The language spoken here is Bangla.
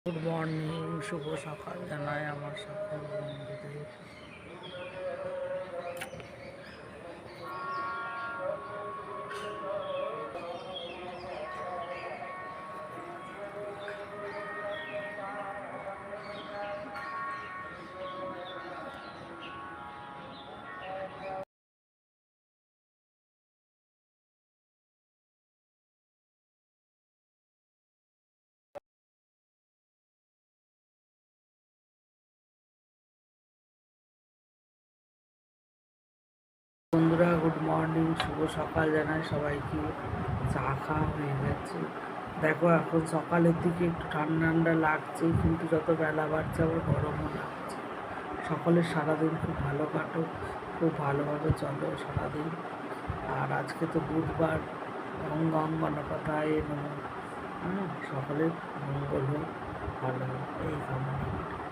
গুড মর্নিং, শুভ সকাল জানাই আমার সকল বন্ধুদের। বন্ধুরা গুড মর্নিং, শুভ সকাল জানাই সবাইকে। চা খাওয়া হয়ে গেছে। দেখো এখন সকালের দিকে একটু ঠান্ডা ঠান্ডা লাগছে, কিন্তু যত বেলা বাড়ছে আবার গরমও লাগছে। সকলের সারাদিন খুব ভালো কাটো, খুব ভালোভাবে চলো সারাদিন। আর আজকে তো বুধবার, গঙ্গা গণপতায় নমঃ। সকলের মঙ্গল হোক, ভালো হোক, এই কামনা করি।